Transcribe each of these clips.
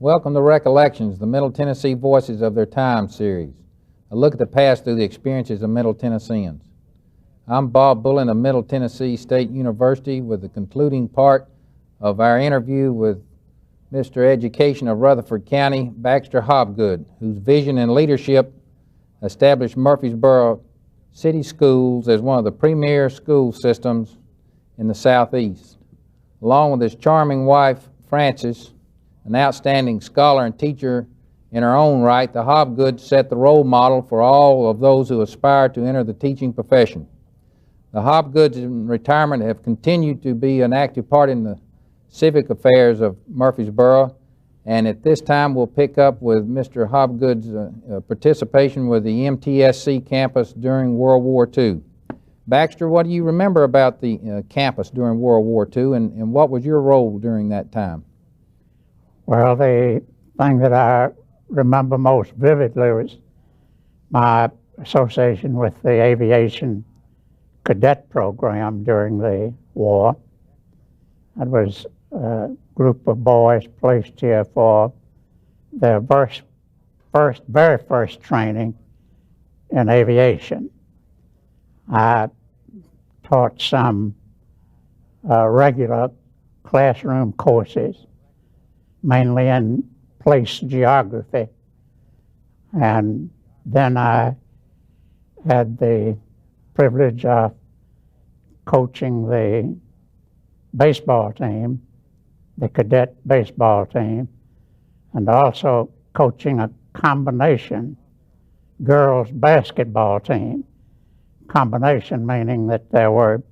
Welcome to Recollections, the Middle Tennessee Voices of Their Time series. A look at the past through the experiences of Middle Tennesseans. I'm Bob Bullen of Middle Tennessee State University with the concluding part of our interview with Mr. Education of Rutherford County, Baxter Hobgood, whose vision and leadership established Murfreesboro City Schools as one of the premier school systems in the Southeast. Along with his charming wife, Frances, an outstanding scholar and teacher in her own right, the Hobgoods set the role model for all of those who aspire to enter the teaching profession. The Hobgoods in retirement have continued to be an active part in the civic affairs of Murfreesboro, and at this time we'll pick up with Mr. Hobgood's participation with the MTSU campus during World War II. Baxter, what do you remember about the campus during World War II, and what was your role during that time? Well, the thing that I remember most vividly was my association with the aviation cadet program during the war. It was a group of boys placed here for their very first training in aviation. I taught some regular classroom courses, mainly in place geography, and then I had the privilege of coaching the baseball team, the cadet baseball team, and also coaching a combination girls basketball team. Combination meaning that there were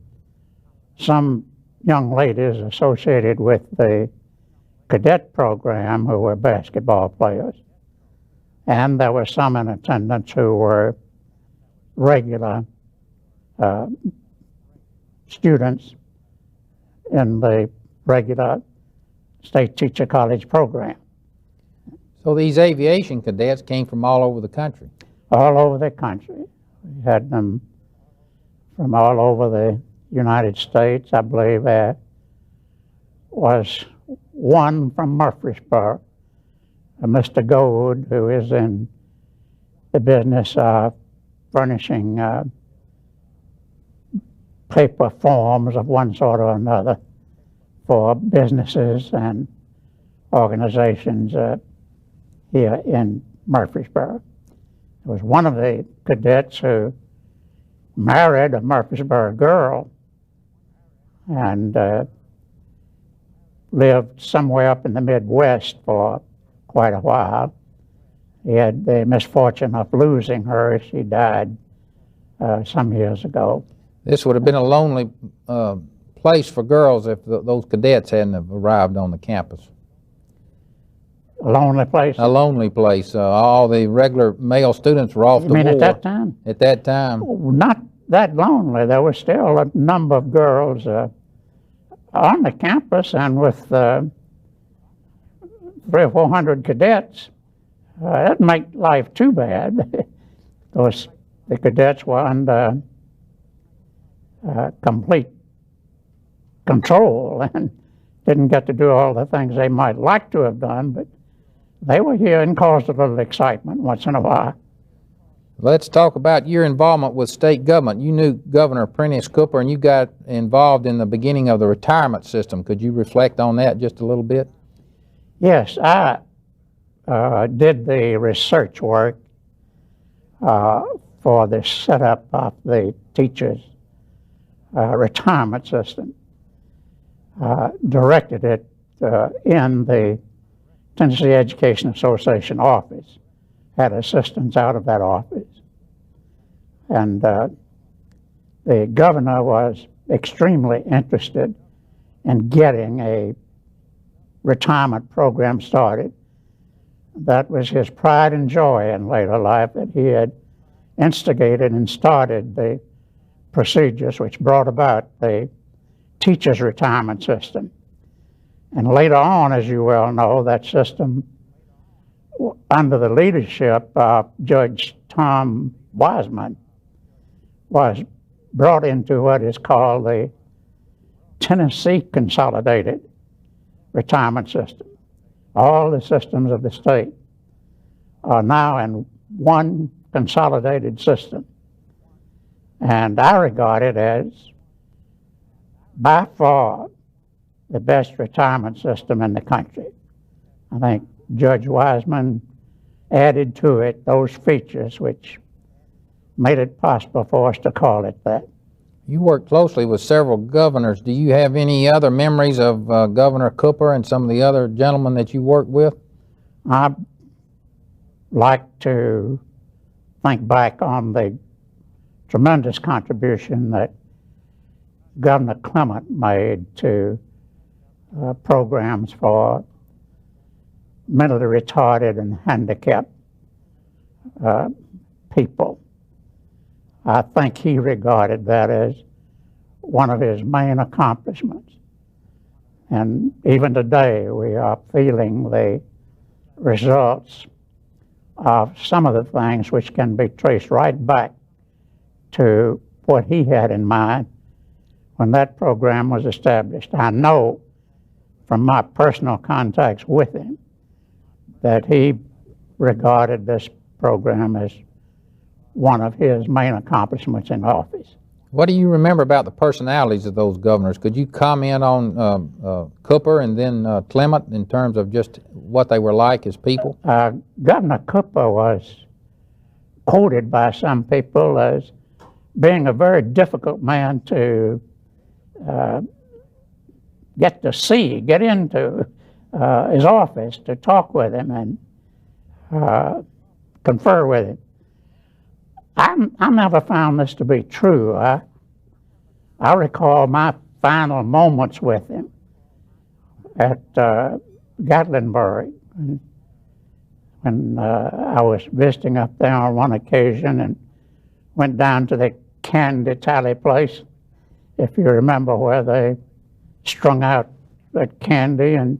some young ladies associated with the cadet program who were basketball players, and there were some in attendance who were regular students in the regular state teacher college program. So these aviation cadets came from all over the country? All over the country. We had them from all over the United States. I believe there was one from Murfreesboro, Mr. Gold, who is in the business of furnishing paper forms of one sort or another for businesses and organizations here in Murfreesboro. There was one of the cadets who married a Murfreesboro girl and lived somewhere up in the Midwest for quite a while. He had the misfortune of losing her. She died some years ago. This would have been a lonely place for girls if those cadets hadn't have arrived on the campus. A lonely place? A lonely place. All the regular male students were off to war. You mean at that time? At that time. Not that lonely. There was still a number of girls on the campus, and with 300 or 400 cadets, that didn't make life too bad. Because the cadets were under complete control and didn't get to do all the things they might like to have done, but they were here and caused a little excitement once in a while. Let's talk about your involvement with state government. You knew Governor Prentice Cooper, and you got involved in the beginning of the retirement system. Could you reflect on that just a little bit? Yes, I did the research work for the setup of the teachers' retirement system. Directed it in the Tennessee Education Association office, had assistants out of that office. And the governor was extremely interested in getting a retirement program started. That was his pride and joy in later life, that he had instigated and started the procedures which brought about the teachers' retirement system. And later on, as you well know, that system, under the leadership of Judge Tom Wiseman, was brought into what is called the Tennessee Consolidated Retirement System, all the systems of the state are now in one consolidated system. And I regard it as by far the best retirement system in the country. I think Judge Wiseman added to it those features which made it possible for us to call it that. You worked closely with several governors. Do you have any other memories of Governor Cooper and some of the other gentlemen that you worked with? I like to think back on the tremendous contribution that Governor Clement made to programs for mentally retarded and handicapped people. I think he regarded that as one of his main accomplishments. And even today, we are feeling the results of some of the things which can be traced right back to what he had in mind when that program was established. I know from my personal contacts with him that he regarded this program as one of his main accomplishments in office. What do you remember about the personalities of those governors? Could you comment on Cooper and then Clement in terms of just what they were like as people? Governor Cooper was quoted by some people as being a very difficult man to get to see, get into his office to talk with him and confer with him. I never found this to be true. I recall my final moments with him at Gatlinburg when I was visiting up there on one occasion and went down to the candy tally place, if you remember, where they strung out that candy and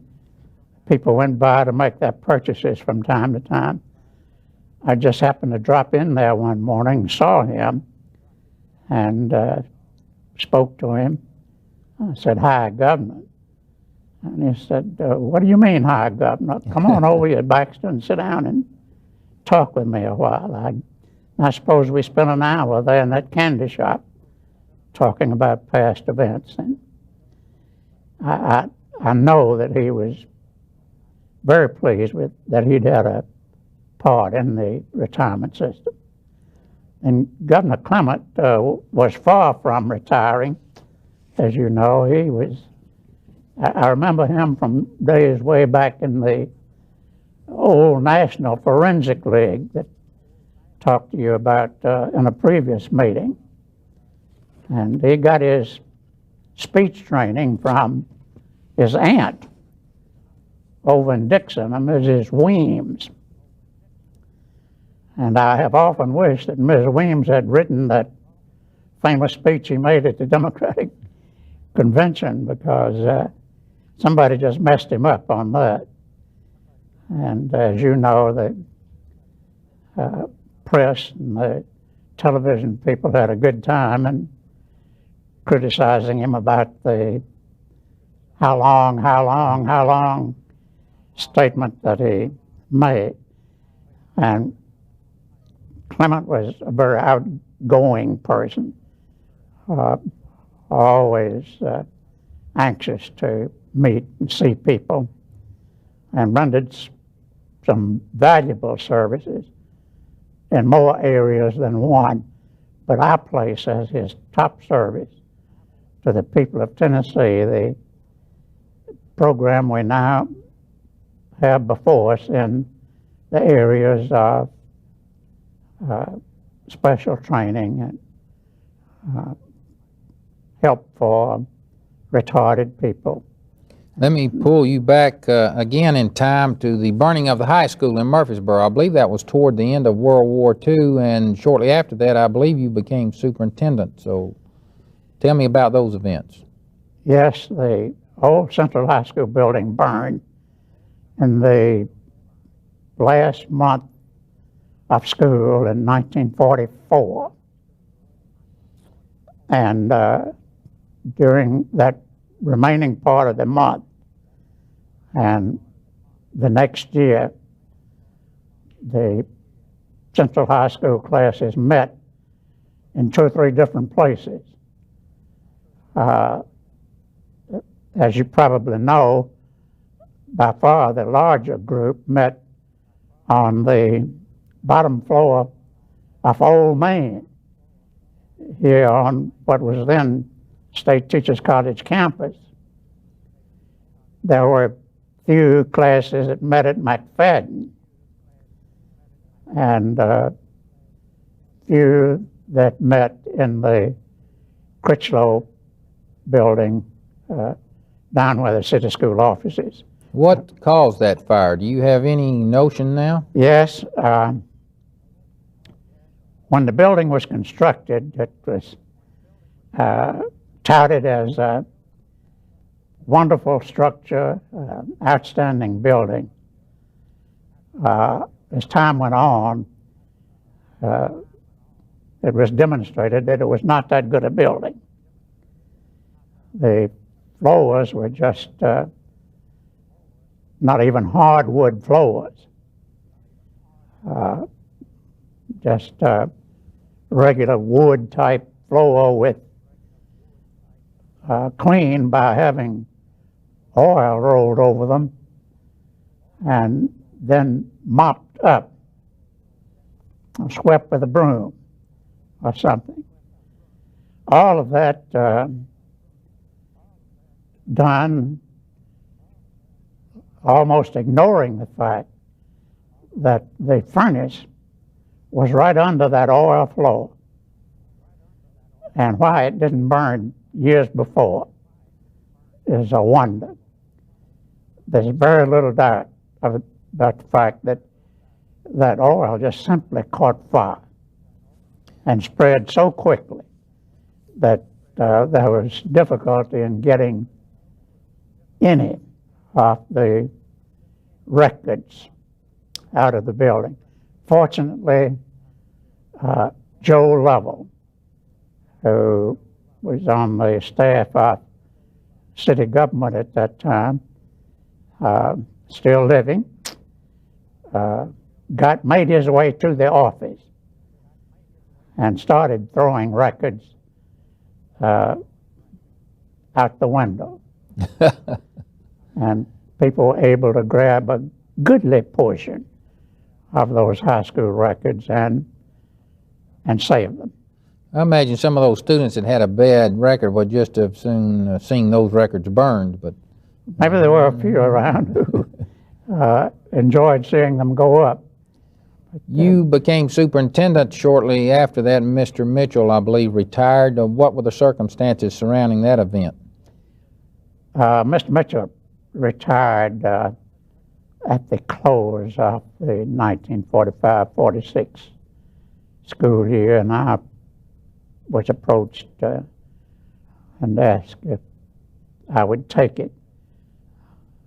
people went by to make their purchases from time to time. I just happened to drop in there one morning, saw him, and spoke to him. I said, "Hi, Governor." And he said, "What do you mean, hi, Governor? Come on over here, Baxter, and sit down and talk with me a while." I suppose we spent an hour there in that candy shop talking about past events. And I know that he was very pleased with that he'd had a part in the retirement system. And Governor Clement was far from retiring. As you know, he was, I remember him from days way back in the old National Forensic League that talked to you about in a previous meeting. And he got his speech training from his aunt over in Dixon, Mrs. Weems. And I have often wished that Ms. Weems had written that famous speech he made at the Democratic Convention, because somebody just messed him up on that. And as you know, the press and the television people had a good time in criticizing him about the how long statement that he made. And Clement was a very outgoing person, always anxious to meet and see people, and rendered some valuable services in more areas than one. But I place as his top service to the people of Tennessee the program we now have before us in the areas of special training and help for retarded people. Let me pull you back again in time to the burning of the high school in Murfreesboro. I believe that was toward the end of World War II, and shortly after that, I believe you became superintendent. So tell me about those events. Yes, the old Central High School building burned in the last month of school in 1944. And during that remaining part of the month, and the next year, the Central High School classes met in 2 or 3 different places. As you probably know, by far the larger group met on the bottom floor of Old Main, here on what was then State Teachers College campus. There were few classes that met at McFadden, and few that met in the Critchlow building down where the city school office is. What caused that fire? Do you have any notion now? Yes. When the building was constructed, it was touted as a wonderful structure, outstanding building. As time went on, it was demonstrated that it was not that good a building. The floors were just not even hardwood floors, just regular wood type floor with cleaned by having oil rolled over them and then mopped up or swept with a broom or something. All of that done almost ignoring the fact that the furnace was right under that oil floor, and why it didn't burn years before is a wonder. There's very little doubt about the fact that that oil just simply caught fire and spread so quickly that there was difficulty in getting any of the records out of the building. Fortunately, Joe Lovell, who was on the staff of city government at that time, still living, made his way to the office and started throwing records out the window. And people were able to grab a goodly portion of those high school records and save them. I imagine some of those students that had a bad record would just have soon seen those records burned, but maybe there were a few around who enjoyed seeing them go up. You became superintendent shortly after that. Mr. Mitchell, I believe, retired. What were the circumstances surrounding that event? Mr. Mitchell retired at the close of the 1945-46 school year, and I was approached and asked if I would take it,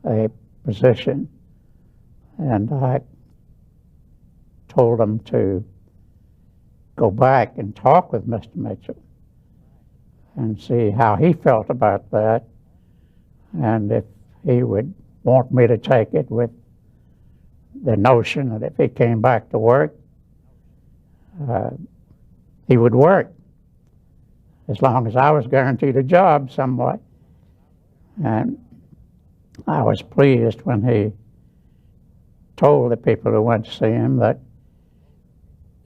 a position, and I told him to go back and talk with Mr. Mitchell and see how he felt about that, and if he would want me to take it, with the notion that if he came back to work, he would work as long as I was guaranteed a job somewhat. And I was pleased when he told the people who went to see him that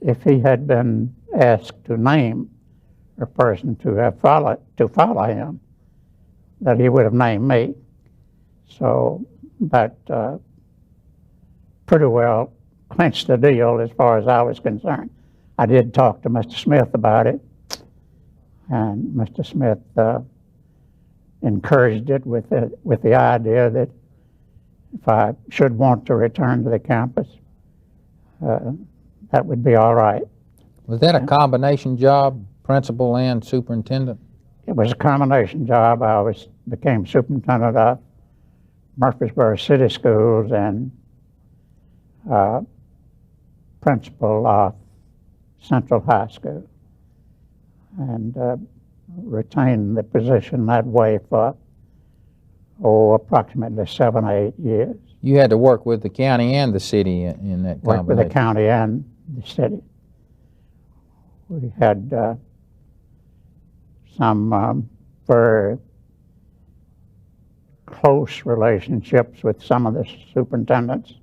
if he had been asked to name a person to follow him, that he would have named me. So that pretty well clinched the deal as far as I was concerned. I did talk to Mr. Smith about it, and Mr. Smith encouraged it with the idea that if I should want to return to the campus, that would be all right. Was that a combination job, principal and superintendent? It was a combination job. I became superintendent of Murfreesboro City Schools and principal of Central High School, and retained the position that way for approximately 7 or 8 years. You had to work with the county and the city in that Worked with the combination. county and the city. We had some very close relationships with some of the superintendents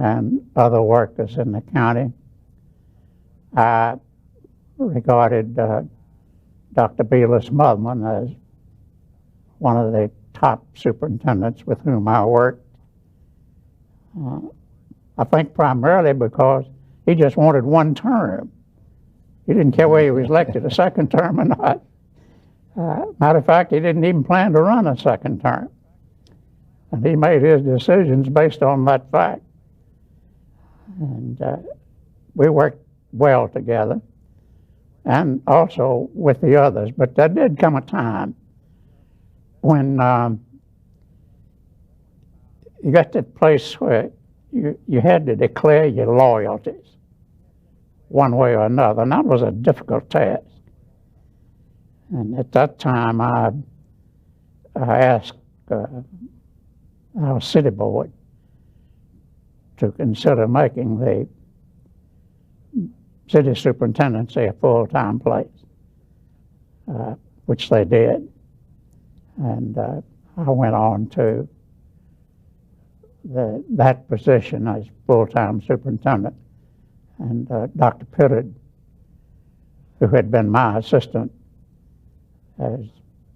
and other workers in the county. I regarded Dr. Belis Motherman as one of the top superintendents with whom I worked. I think primarily because he just wanted one term. He didn't care whether he was elected a second term or not. Matter of fact, he didn't even plan to run a second term. And he made his decisions based on that fact. And we worked well together, and also with the others. But there did come a time when you got to the place where you had to declare your loyalties one way or another, and that was a difficult task. And at that time, I asked our city board to consider making the city superintendency a full-time place, which they did. And I went on to that position as full-time superintendent. And Dr. Pittard, who had been my assistant as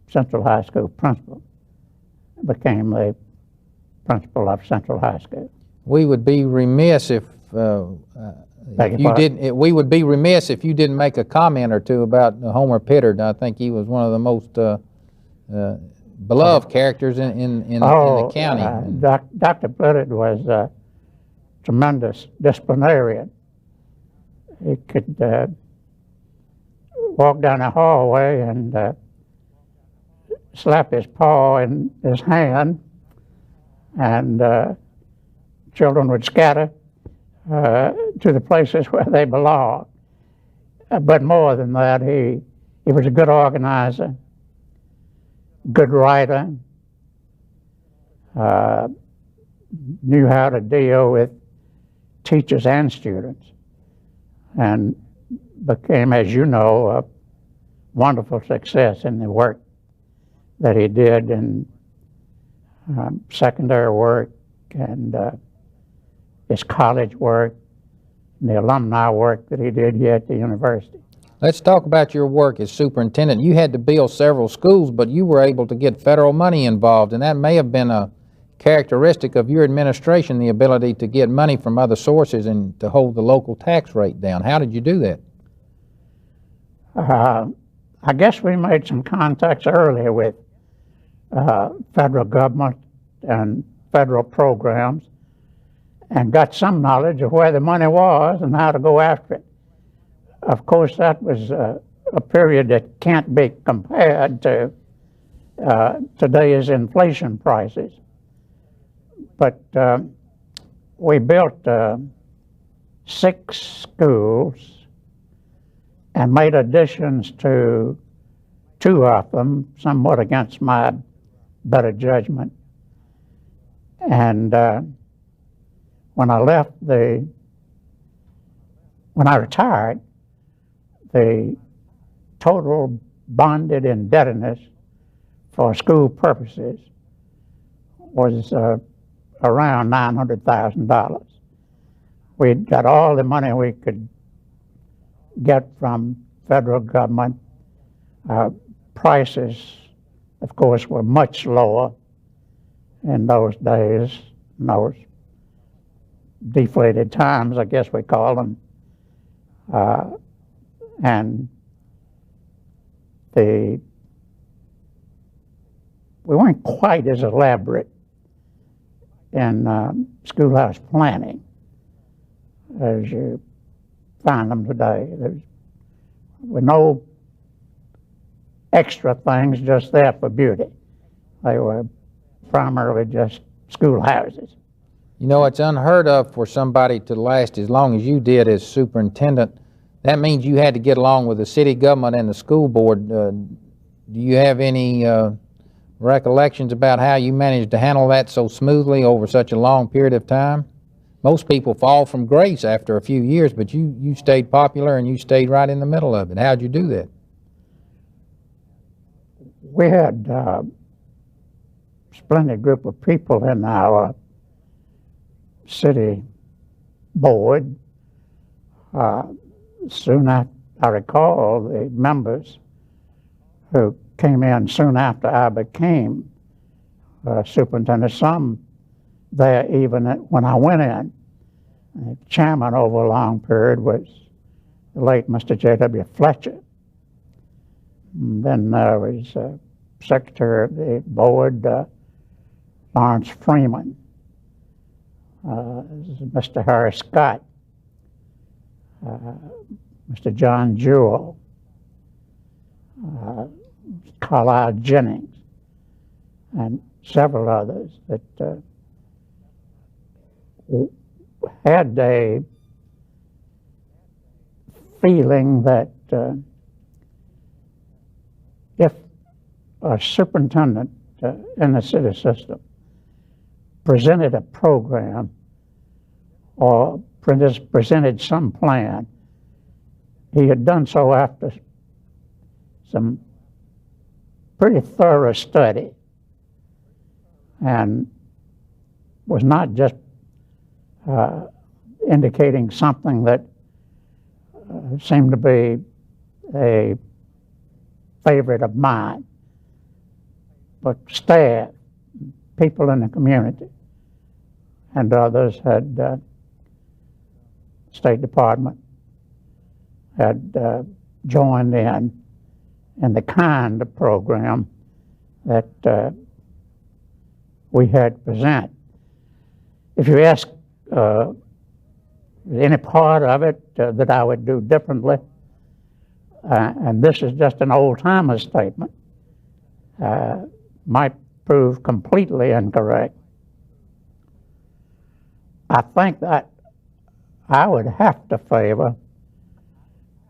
Central High School principal, became the principal of Central High School. We would be remiss if you didn't. We would be remiss if you didn't make a comment or two about Homer Pittard. I think he was one of the most beloved characters in the county. Dr. Pittard was a tremendous disciplinarian. He could walk down the hallway and slap his paw in his hand, and children would scatter to the places where they belonged. But more than that, he was a good organizer, good writer, knew how to deal with teachers and students, and became, as you know, a wonderful success in the work that he did in secondary work and his college work and the alumni work that he did here at the university. Let's talk about your work as superintendent. You had to build several schools, but you were able to get federal money involved, and that may have been a characteristic of your administration, the ability to get money from other sources and to hold the local tax rate down. How did you do that? I guess we made some contacts earlier with federal government and federal programs and got some knowledge of where the money was and how to go after it. Of course, that was a period that can't be compared to today's inflation prices. But we built 6 schools and made additions to 2 of them, somewhat against my better judgment. And when I retired, the total bonded indebtedness for school purposes was around $900,000. We got all the money we could get from federal government. Prices, of course, were much lower in those days, in those deflated times, I guess we call them. And we weren't quite as elaborate in schoolhouse planning as you find them today. There were no extra things just there for beauty. They were primarily just schoolhouses. You know, it's unheard of for somebody to last as long as you did as superintendent. That means you had to get along with the city government and the school board. Do you have any recollections about how you managed to handle that so smoothly over such a long period of time? Most people fall from grace after a few years, but you stayed popular and you stayed right in the middle of it. How'd you do that? We had a splendid group of people in our city board. Soon after, I recall the members who came in soon after I became superintendent, some there even when I went in. The chairman over a long period was the late Mr. J.W. Fletcher. And then there was secretary of the board, Lawrence Freeman. This is Mr. Harry Scott, Mr. John Jewell, Carlisle Jennings, and several others that had a feeling that if a superintendent in the city system presented a program or presented some plan, he had done so after some pretty thorough study and was not just indicating something that seemed to be a favorite of mine, but staff, people in the community, and others had State Department had joined in the kind of program that we had to present. If you ask any part of it that I would do differently, and this is just an old-timer statement, might prove completely incorrect. I think that I would have to favor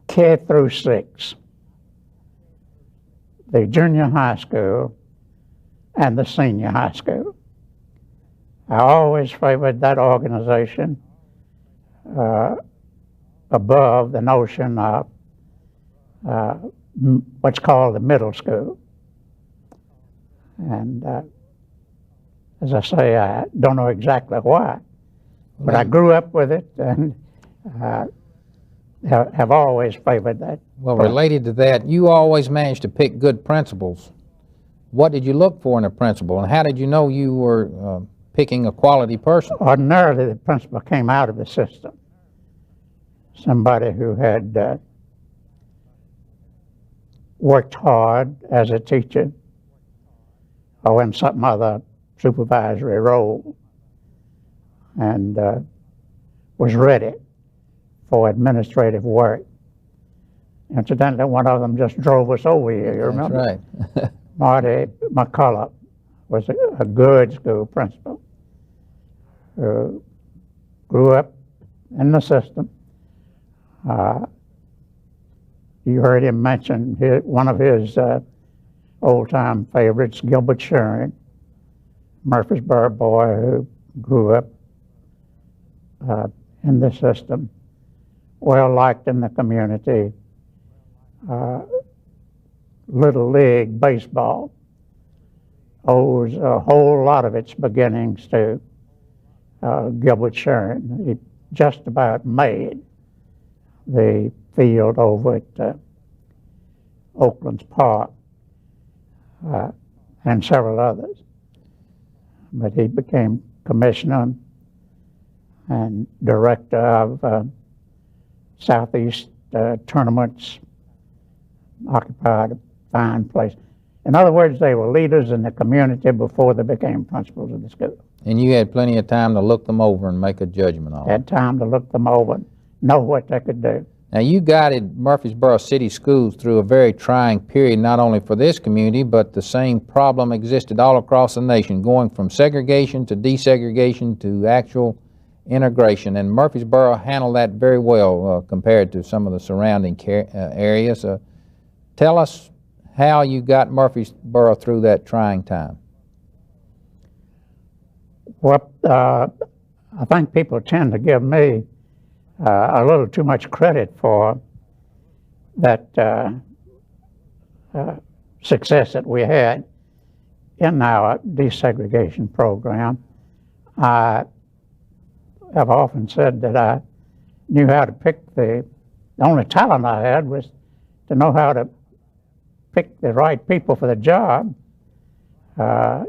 K through 6, the junior high school and the senior high school. I always favored that organization above the notion of what's called the middle school. And as I say, I don't know exactly why, but I grew up with it and have always favored that. Well, related to that, you always managed to pick good principals. What did you look for in a principal, and how did you know you were picking a quality person? Ordinarily, the principal came out of the system. Somebody who had worked hard as a teacher or in some other supervisory role and was ready for administrative work. Incidentally, one of them just drove us over here, you remember? That's right. Marty McCullough was a good school principal who grew up in the system. You heard him mention one of his old-time favorites, Gilbert Sherring, Murfreesboro boy who grew up in the system, well liked in the community. Little League baseball owes a whole lot of its beginnings to Gilbert Sherring. He just about made the field over at Oakland's Park and several others. But he became commissioner and director of Southeast tournaments, occupied a fine place. In other words, they were leaders in the community before they became principals of the school. And you had plenty of time to look them over and make a judgment on them. Had time to look them over and know what they could do. Now, you guided Murfreesboro City Schools through a very trying period, not only for this community, but the same problem existed all across the nation, going from segregation to desegregation to actual integration. And Murfreesboro handled that very well compared to some of the surrounding areas. Tell us how you got Murfreesboro through that trying time. Well, I think people tend to give me a little too much credit for that success that we had in our desegregation program. I have often said that I knew how to pick the only talent I had was to know how to pick the right people for the job,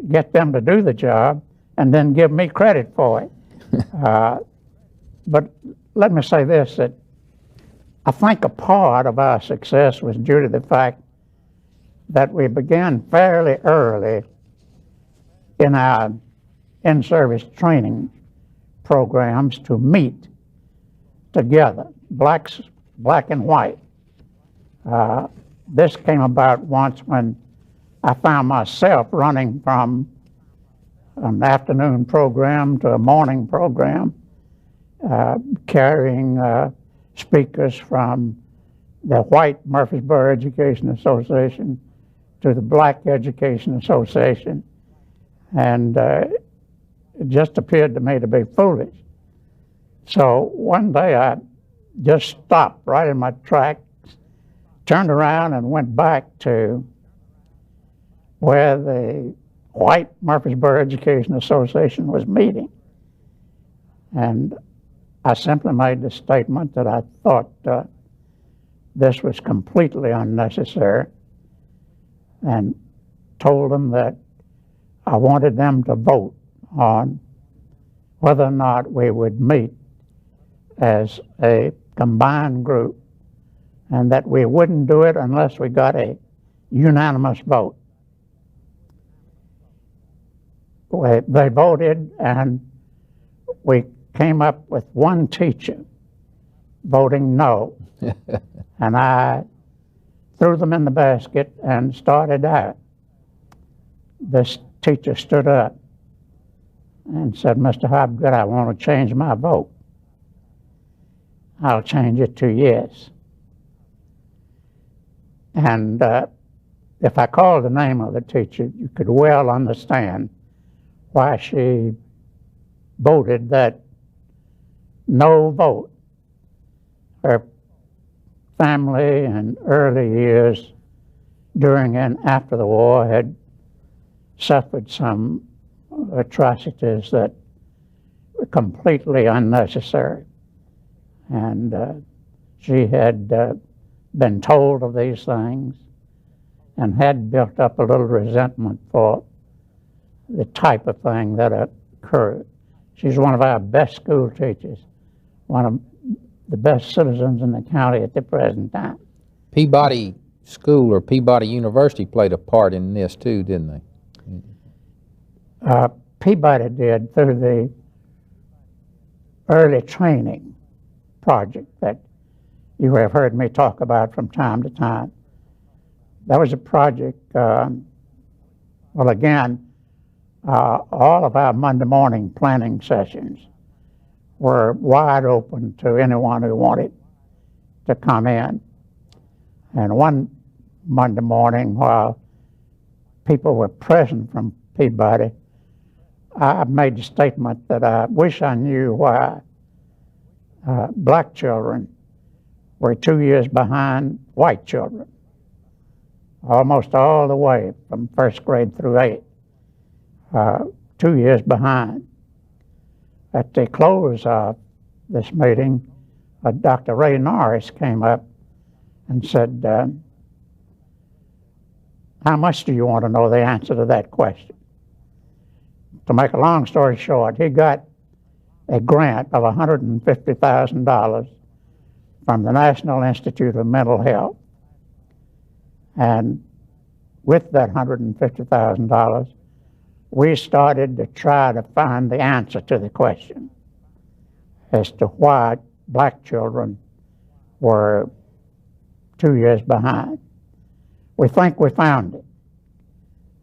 get them to do the job, and then give me credit for it. But let me say this, that I think a part of our success was due to the fact that we began fairly early in our in-service training programs to meet together, black and white. This came about once when I found myself running from an afternoon program to a morning program, carrying speakers from the white Murfreesboro Education Association to the Black Education Association, and it just appeared to me to be foolish. So one day I just stopped right in my tracks, turned around and went back to where the white Murfreesboro Education Association was meeting. And I simply made the statement that I thought this was completely unnecessary, and told them that I wanted them to vote on whether or not we would meet as a combined group, and that we wouldn't do it unless we got a unanimous vote. They voted, and we came up with one teacher voting no. And I threw them in the basket and started out. This teacher stood up and said, "Mr. Hobgood, I want to change my vote. I'll change it to yes." And if I called the name of the teacher, you could well understand why she voted that no vote. Her family in early years, during and after the war, had suffered some atrocities that were completely unnecessary. And she had been told of these things and had built up a little resentment for the type of thing that occurred. She's one of our best school teachers, one of the best citizens in the county at the present time. Peabody School or Peabody University played a part in this too, didn't they? Peabody did, through the early training project that you have heard me talk about from time to time. That was a project, well, again, all of our Monday morning planning sessions were wide open to anyone who wanted to come in. And one Monday morning, while people were present from Peabody, I made the statement that I wish I knew why black children were 2 years behind white children, almost all the way from first grade through 8th, 2 years behind. At the close of this meeting, Dr. Ray Norris came up and said, "How much do you want to know the answer to that question?" To make a long story short, he got a grant of $150,000 from the National Institute of Mental Health. And with that $150,000, we started to try to find the answer to the question as to why black children were 2 years behind. We think we found it.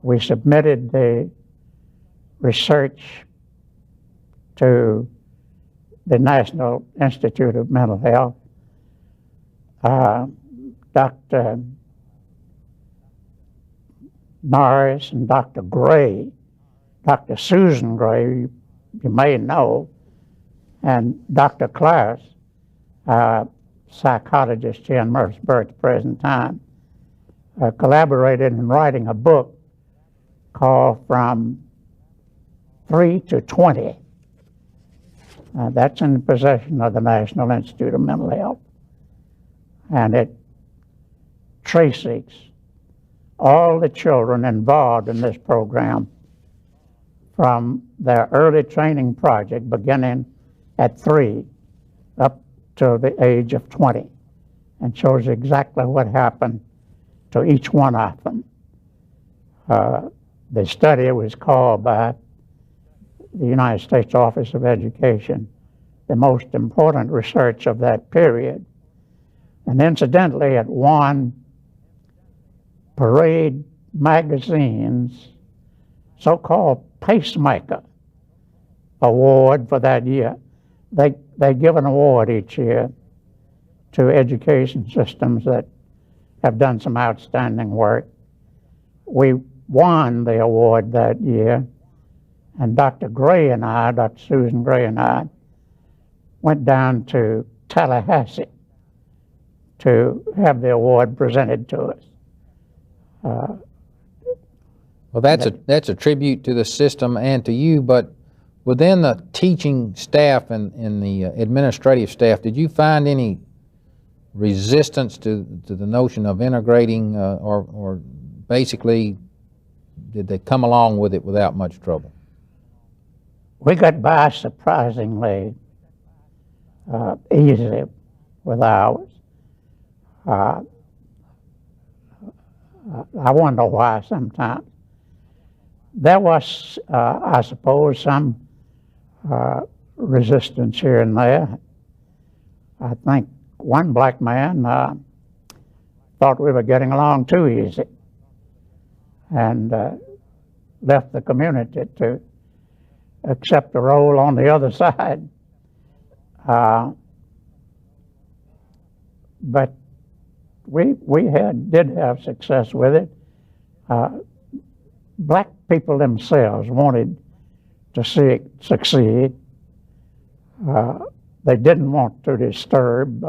We submitted the research to the National Institute of Mental Health. Dr. Norris and Dr. Gray, Dr. Susan Gray, you may know, and Dr. Klaus, psychologist here in Murfreesboro at the present time, collaborated in writing a book called From 3 to 20. That's in the possession of the National Institute of Mental Health. And it traces all the children involved in this program from their early training project beginning at 3 up to the age of 20, and shows exactly what happened to each one of them. The study was called by the United States Office of Education the most important research of that period. And incidentally, it won Parade Magazine's so-called Pacemaker Award for that year. They give an award each year to education systems that have done some outstanding work. We won the award that year, and Dr. Gray and I, Dr. Susan Gray and I, went down to Tallahassee to have the award presented to us. Well, that's a tribute to the system and to you, but within the teaching staff and the administrative staff, did you find any resistance to the notion of integrating, or basically did they come along with it without much trouble? We got by surprisingly easy with ours. I wonder why sometimes. There was, I suppose, some resistance here and there. I think one black man thought we were getting along too easy and left the community to accept a role on the other side. But we did have success with it. Black people themselves wanted to see it succeed. They didn't want to disturb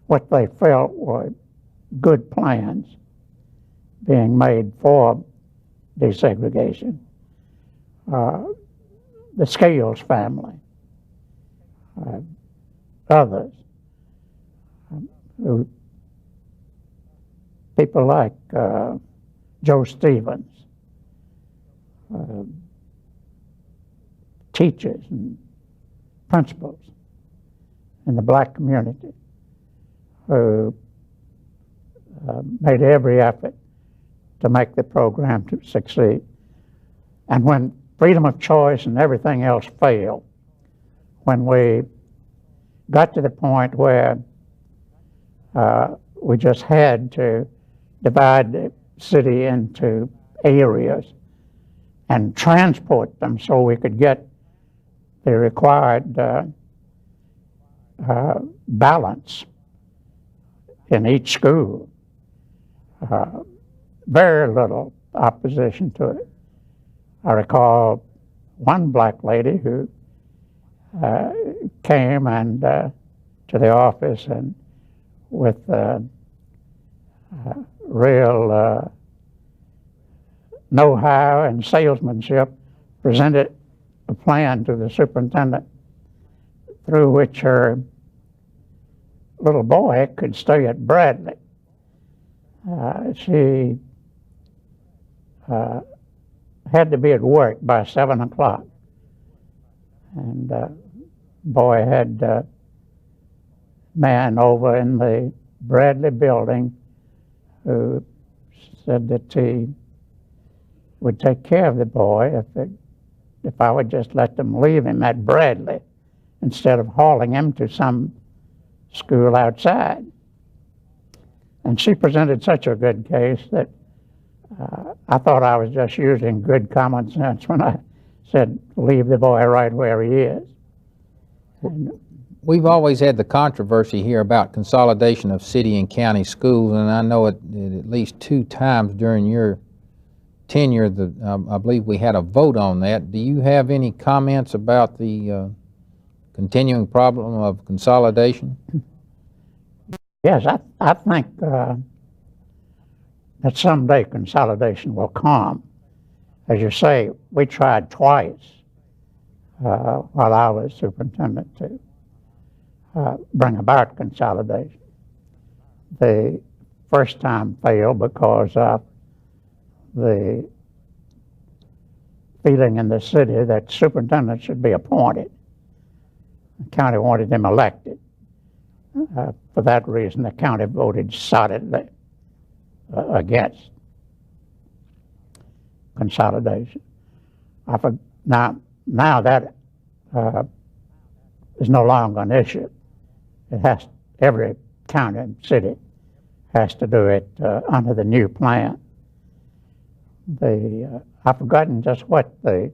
what they felt were good plans being made for desegregation. The Scales family, others, people like Joe Stevens, teachers and principals in the black community who made every effort to make the program to succeed. And when freedom of choice and everything else failed, when we got to the point where we just had to divide the city into areas and transport them so we could get the required balance in each school, very little opposition to it. I recall one black lady who came and to the office and with real know-how and salesmanship presented a plan to the superintendent through which her little boy could stay at Bradley. She had to be at work by 7 o'clock, and boy had a man over in the Bradley building who said that he would take care of the boy if I would just let them leave him at Bradley instead of hauling him to some school outside. And she presented such a good case that I thought I was just using good common sense when I said, leave the boy right where he is. And we've always had the controversy here about consolidation of city and county schools, and I know it at least 2 times during your tenure, I believe we had a vote on that. Do you have any comments about the continuing problem of consolidation? Yes, I think that someday consolidation will come. As you say, we tried twice while I was superintendent to bring about consolidation. The first time failed because of the feeling in the city that superintendent should be appointed. The county wanted him elected. For that reason, the county voted solidly against consolidation. Now that is no longer an issue. Every county and city has to do it under the new plan. I've forgotten just what the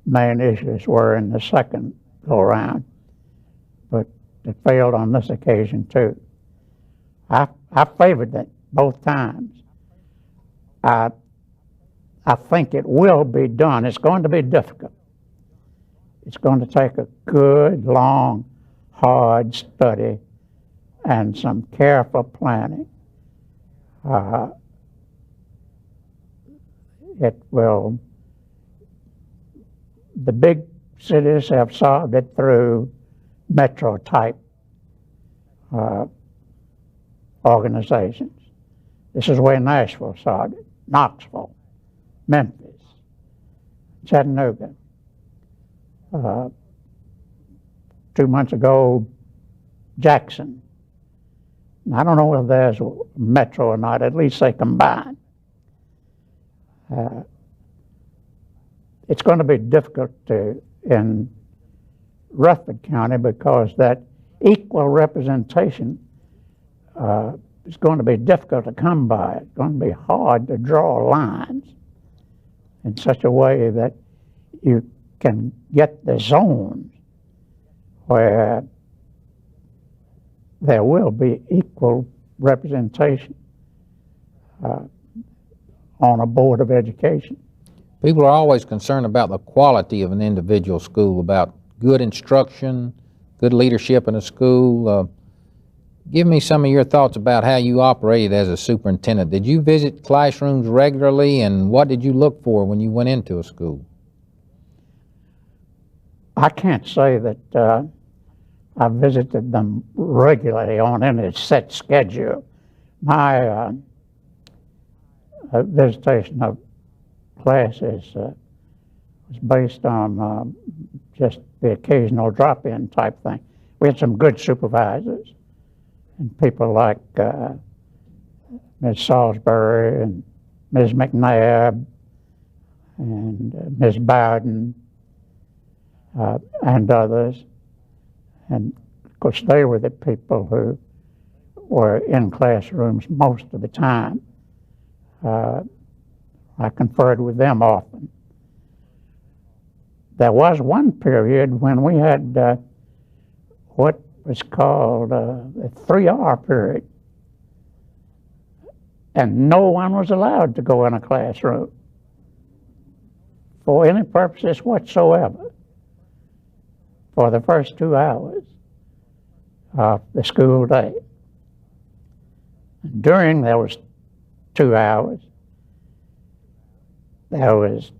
main issues were in the second go-around, but it failed on this occasion too. I favored it both times. I think it will be done. It's going to be difficult. It's going to take a good, long, hard study and some careful planning. The big cities have solved it through metro-type organizations. This is where Nashville solved it, Knoxville, Memphis, Chattanooga. 2 months ago, Jackson. I don't know whether there's a metro or not, at least they combine. It's going to be difficult in Rutherford County because that equal representation is going to be difficult to come by. It's going to be hard to draw lines in such a way that you can get the zones where there will be equal representation on a board of education. People are always concerned about the quality of an individual school, about good instruction, good leadership in a school. Give me some of your thoughts about how you operated as a superintendent. Did you visit classrooms regularly, and what did you look for when you went into a school? I can't say that I visited them regularly on any set schedule. My visitation of classes was based on just the occasional drop-in type thing. We had some good supervisors and people like Ms. Salisbury and Ms. McNabb and Ms. Bowden and others. And of course, they were the people who were in classrooms most of the time. I conferred with them often. There was one period when we had what was called a 3-hour period, and no one was allowed to go in a classroom for any purposes whatsoever for the first 2 hours of the school day. During those 2 hours, there was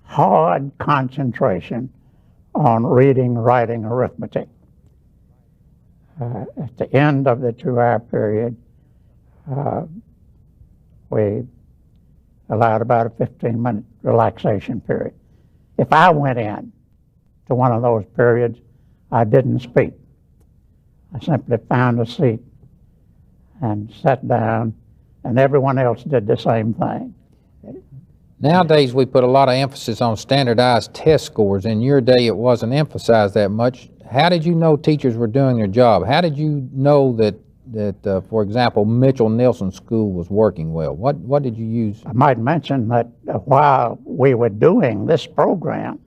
hard concentration on reading, writing, arithmetic. At the end of the 2-hour period, we allowed about a 15-minute relaxation period. If I went in to one of those periods, I didn't speak. I simply found a seat and sat down, and everyone else did the same thing. Nowadays, we put a lot of emphasis on standardized test scores. In your day, it wasn't emphasized that much. How did you know teachers were doing their job? How did you know that for example, Mitchell-Nielsen School was working well? What did you use? I might mention that while we were doing this program,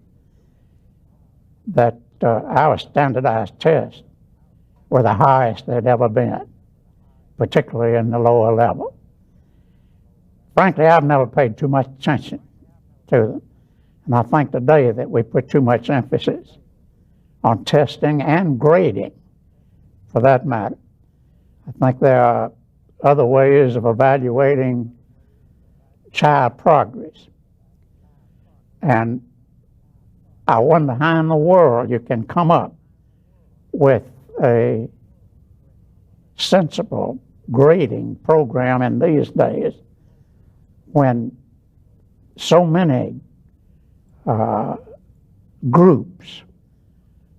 that our standardized tests were the highest they'd ever been, particularly in the lower level. frankly, I've never paid too much attention to them. And I think today that we put too much emphasis on testing and grading, for that matter. I think there are other ways of evaluating child progress. And I wonder how in the world you can come up with a sensible grading program in these days when so many groups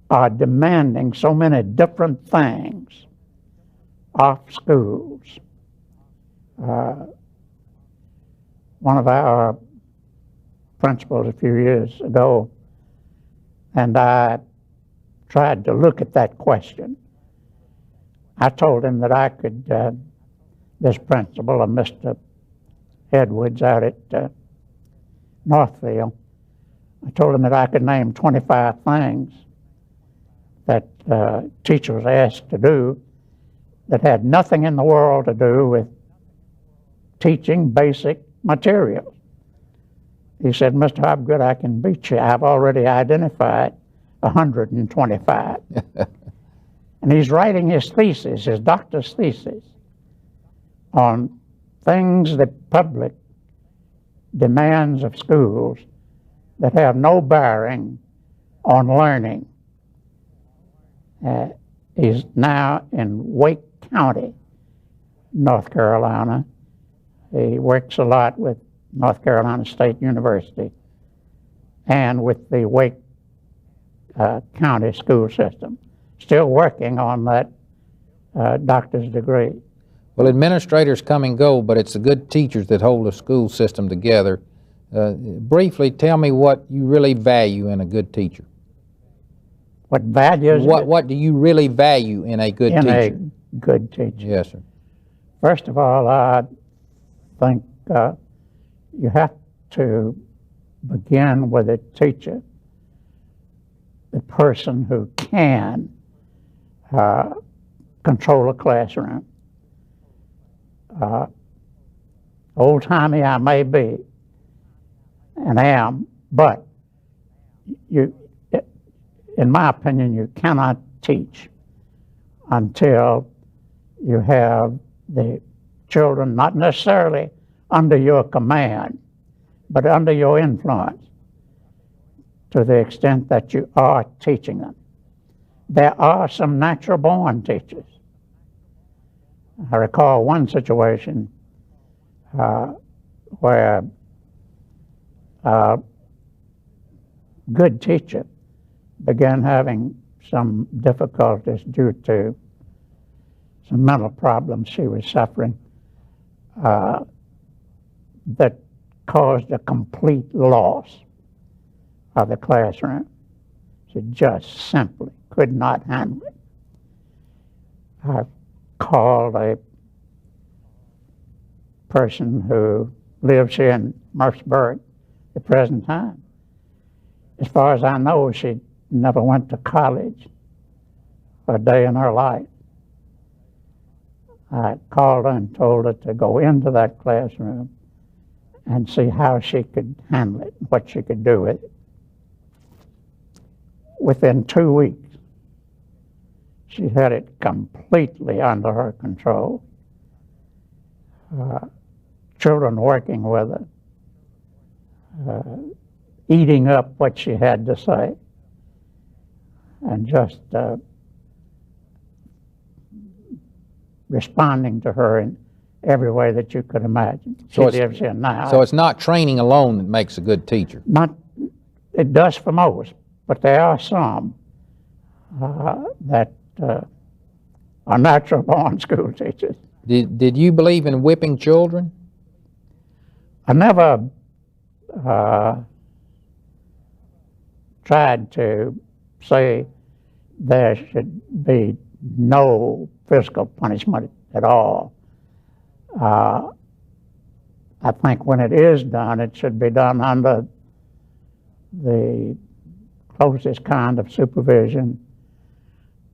are demanding so many different things of schools. One of our principals a few years ago, and I tried to look at that question. I told him that I could, this principal of Mr. Edwards out at Northfield, I told him that I could name 25 things that teachers asked to do that had nothing in the world to do with teaching basic materials. He said, Mr. Hobgood, I can beat you. I've already identified 125. And he's writing his thesis, his doctor's thesis, on things the public demands of schools that have no bearing on learning. He's now in Wake County, North Carolina. He works a lot with North Carolina State University and with the Wake County school system. Still working on that doctor's degree. Well, administrators come and go, but it's the good teachers that hold the school system together. Briefly, tell me what you really value in a good teacher. What values? What do you really value in a good teacher? In a good teacher. Yes, sir. First of all, I think you have to begin with a teacher, the person who can control a classroom. Old-timey I may be, and am, but you, in my opinion, you cannot teach until you have the children not necessarily under your command, but under your influence, to the extent that you are teaching them. There are some natural-born teachers. I recall one situation where a good teacher began having some difficulties due to some mental problems she was suffering that caused a complete loss of the classroom. She just simply could not handle it. I called a person who lives here in Murfreesboro at the present time. As far as I know, she never went to college for a day in her life. I called her and told her to go into that classroom and see how she could handle it, what she could do with it. Within 2 weeks, she had it completely under her control. Children working with her, eating up what she had to say, and just responding to her in every way that you could imagine. She lives here now. So it's not training alone that makes a good teacher? Not, it does for most, but there are some that are natural-born school teachers. Did you believe in whipping children? I never tried to say there should be no physical punishment at all. I think when it is done, it should be done under the closest kind of supervision,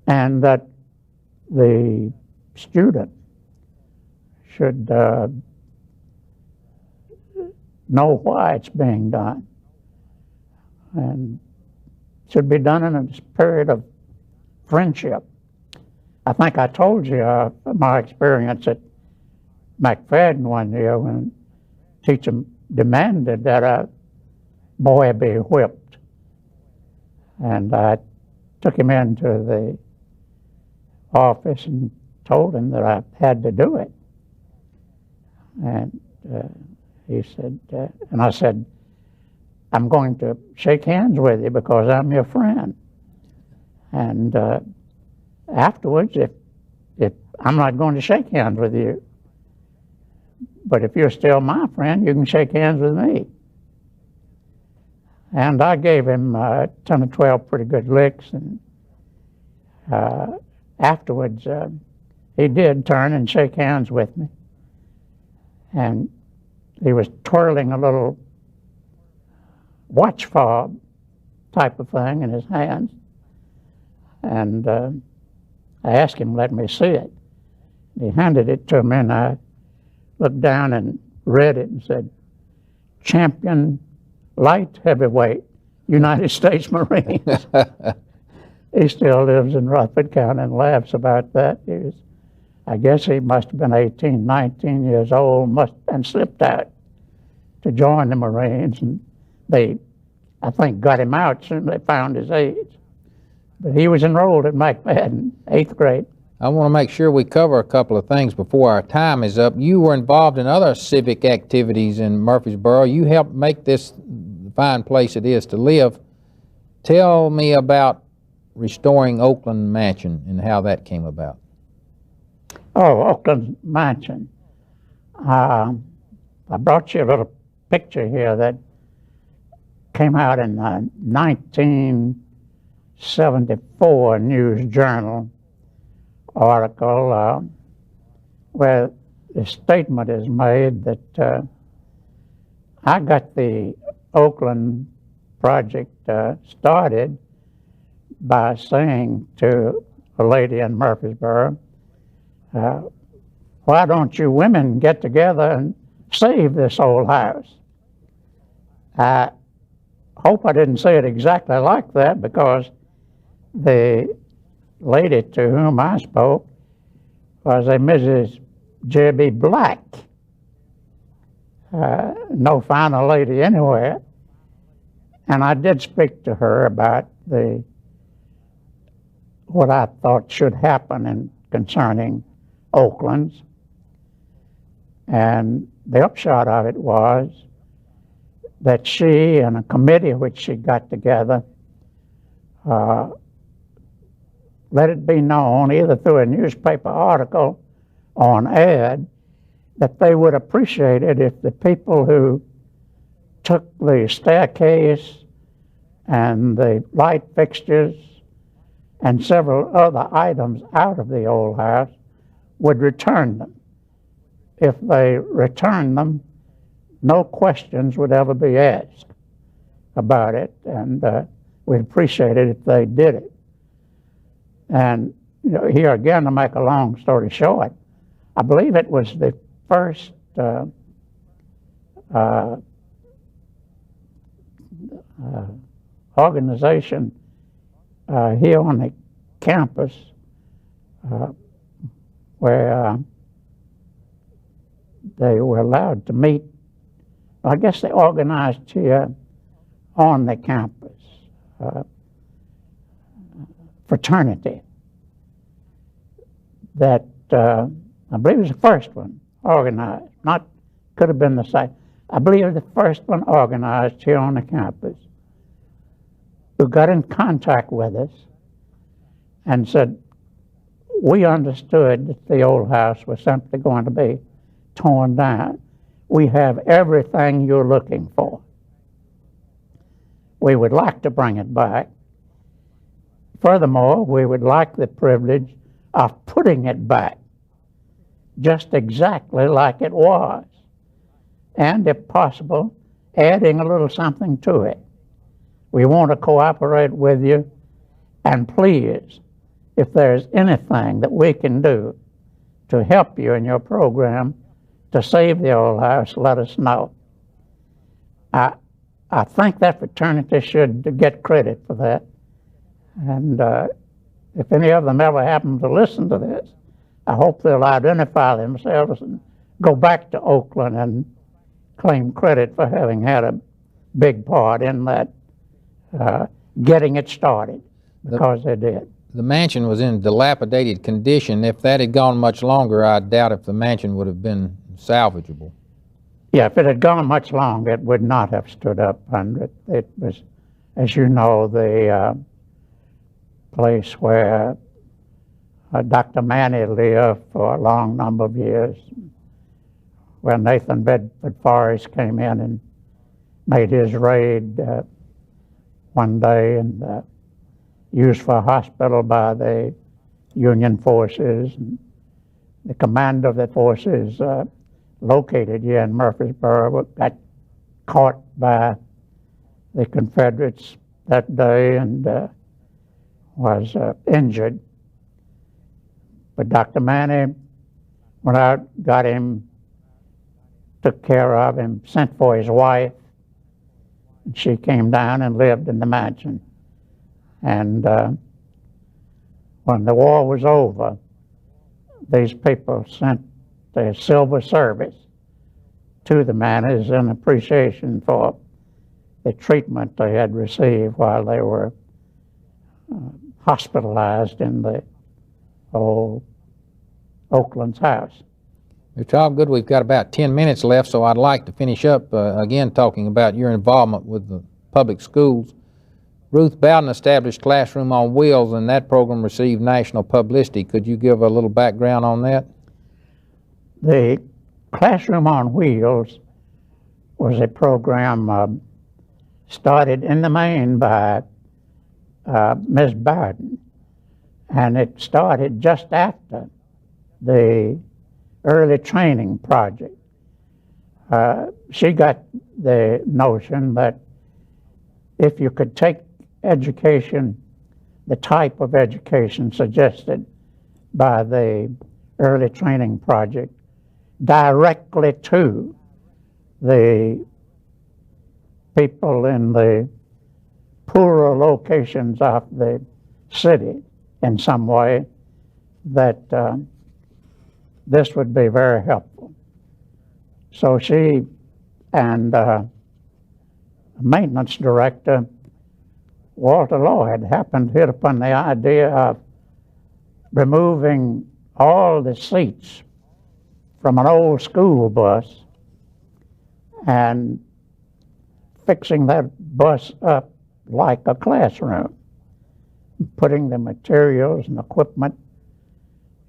and that the student should know why it's being done. And it should be done in a spirit of friendship. I think I told you my experience at McFadden one year when the teacher demanded that a boy be whipped. And I took him into the office and told him that I had to do it. And he said, and I said, I'm going to shake hands with you because I'm your friend. And afterwards, if I'm not going to shake hands with you, but if you're still my friend, you can shake hands with me. And I gave him 10 or 12 pretty good licks, and afterwards he did turn and shake hands with me. And he was twirling a little watch fob type of thing in his hands. And I asked him to let me see it. He handed it to me, and I looked down and read it and said, Champion Light Heavyweight, United States Marines. He still lives in Rutherford County and laughs about that. I guess he must have been 18, 19 years old, and slipped out to join the Marines. And they, I think, got him out soon as they found his age. But he was enrolled at McFadden, 8th grade. I want to make sure we cover a couple of things before our time is up. You were involved in other civic activities in Murfreesboro. You helped make this the fine place it is to live. Tell me about restoring Oakland Mansion and how that came about. Oh, Oakland Mansion. I brought you a little picture here that came out in 1974 News Journal article where the statement is made that I got the Oakland project started by saying to a lady in Murfreesboro, why don't you women get together and save this old house? I hope I didn't say it exactly like that, because the lady to whom I spoke was a Mrs. J.B. Black, no finer lady anywhere. And I did speak to her about what I thought should happen concerning Oakland's. And the upshot of it was that she and a committee which she got together let it be known, either through a newspaper article or an ad, that they would appreciate it if the people who took the staircase and the light fixtures and several other items out of the old house would return them. If they returned them, no questions would ever be asked about it, and we'd appreciate it if they did it. And here again, to make a long story short, I believe it was the first organization here on the campus where they were allowed to meet. I guess they organized here on the campus, fraternity that I believe was the first one organized. Could have been the second. I believe it was the first one organized here on the campus, who got in contact with us and said, we understood that the old house was simply going to be torn down. We have everything you're looking for. We would like to bring it back. Furthermore, we would like the privilege of putting it back just exactly like it was, and if possible, adding a little something to it. We want to cooperate with you, and please, if there's anything that we can do to help you in your program to save the old house, let us know. I think that fraternity should get credit for that. And if any of them ever happen to listen to this, I hope they'll identify themselves and go back to Oakland and claim credit for having had a big part in that, getting it started, because they did. The mansion was in dilapidated condition. If that had gone much longer, I doubt if the mansion would have been salvageable. Yeah, if it had gone much longer, it would not have stood up under it. It was, as you know, the place where Dr. Manny lived for a long number of years, where Nathan Bedford Forrest came in and made his raid one day and used for a hospital by the Union forces. And the commander of the forces located here in Murfreesboro got caught by the Confederates that day and was injured. But Dr. Manny went out, got him, took care of him, sent for his wife, and she came down and lived in the mansion. And when the war was over, these people sent their silver service to the Mannies in appreciation for the treatment they had received while they were hospitalized in the old Oakland's house. Mr. Hobgood, we've got about 10 minutes left, so I'd like to finish up again talking about your involvement with the public schools. Ruth Bowden established Classroom on Wheels, and that program received national publicity. Could you give a little background on that? The Classroom on Wheels was a program started in the main by Ms. Bowden, and it started just after the early training project. She got the notion that if you could take education, the type of education suggested by the early training project, directly to the people in the poorer locations of the city in some way, that this would be very helpful. So she and maintenance director Walter Lloyd happened to hit upon the idea of removing all the seats from an old school bus and fixing that bus up like a classroom, putting the materials and equipment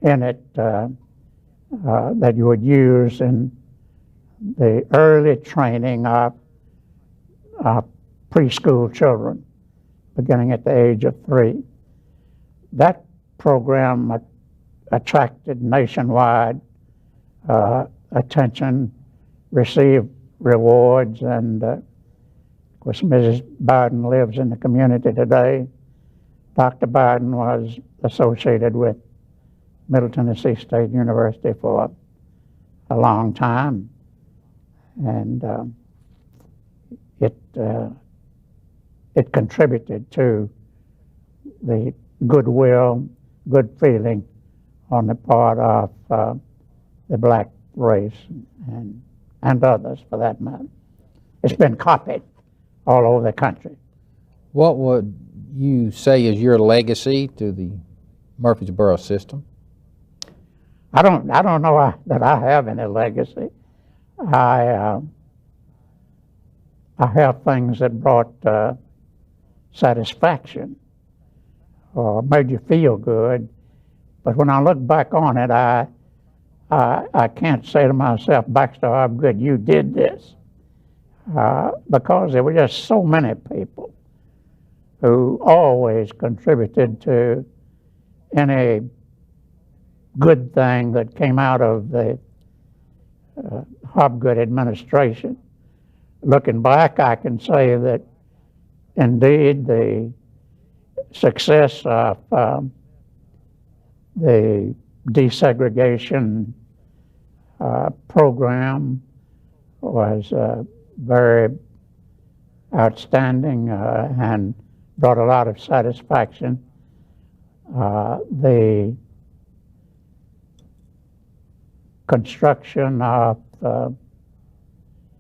in it that you would use in the early training of preschool children, beginning at the age of 3. That program attracted nationwide attention, received rewards, and of course Mrs. Bowden lives in the community today. Dr. Bowden was associated with Middle Tennessee State University for a long time, and it contributed to the goodwill, good feeling on the part of the black race and others for that matter. It's been copied all over the country. What would you say is your legacy to the Murfreesboro system? I don't know that I have any legacy. I have things that brought satisfaction or made you feel good, but when I look back on it, I can't say to myself, Baxter Hobgood, you did this, because there were just so many people who always contributed to any good thing that came out of the Hobgood administration. Looking back, I can say that indeed the success of the desegregation program was very outstanding and brought a lot of satisfaction. The construction of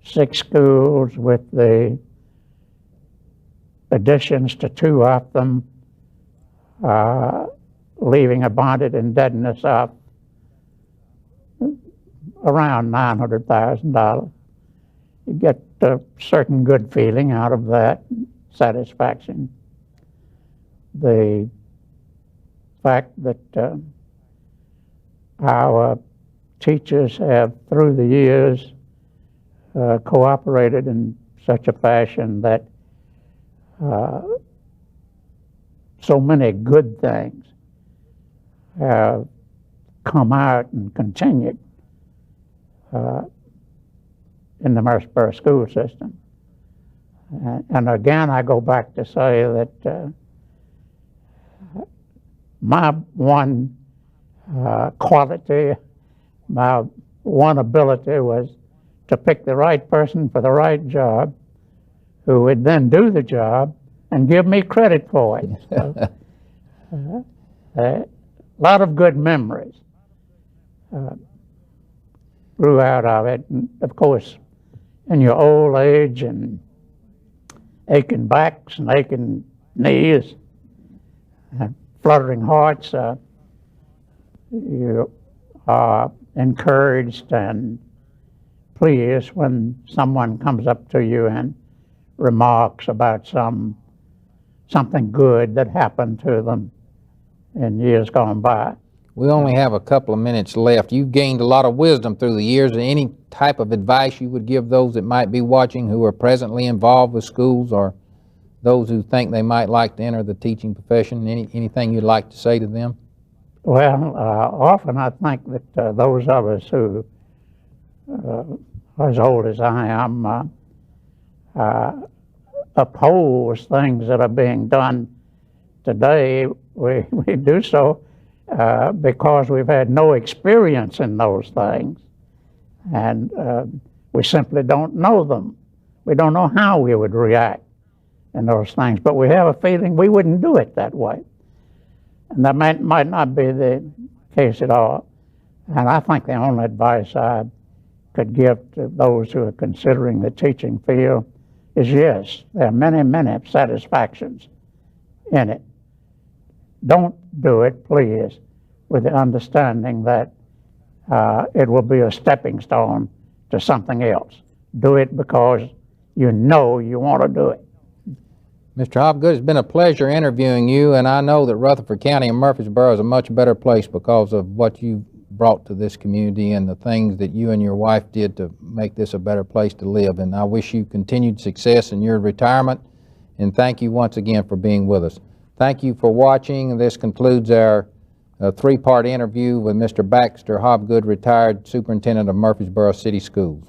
6 schools with the additions to 2 of them, leaving a bonded indebtedness of around $900,000. You get a certain good feeling out of that, satisfaction. The fact that our teachers have, through the years, cooperated in such a fashion that so many good things have come out and continued in the Murfreesboro school system. And again, I go back to say that my one quality, my one ability was to pick the right person for the right job, who would then do the job and give me credit for it. So, a lot of good memories grew out of it. And of course, in your old age and aching backs and aching knees and fluttering hearts, you are encouraged and pleased when someone comes up to you and remarks about something good that happened to them in years gone by. We only have a couple of minutes left. You've gained a lot of wisdom through the years. Any type of advice you would give those that might be watching who are presently involved with schools, or those who think they might like to enter the teaching profession? Anything you'd like to say to them? Well, often I think that those of us who are as old as I am oppose things that are being done today. We do so because we've had no experience in those things, and we simply don't know them. We don't know how we would react in those things, but we have a feeling we wouldn't do it that way. And that might not be the case at all. And I think the only advice I could give to those who are considering the teaching field is, yes, there are many, many satisfactions in it. Don't do it, please, with the understanding that it will be a stepping stone to something else. Do it because you know you want to do it. Mr. Hobgood, it's been a pleasure interviewing you, and I know that Rutherford County and Murfreesboro is a much better place because of what you brought to this community and the things that you and your wife did to make this a better place to live. And I wish you continued success in your retirement, and thank you once again for being with us. Thank you for watching. This concludes our 3-part interview with Mr. Baxter Hobgood, retired superintendent of Murfreesboro City Schools.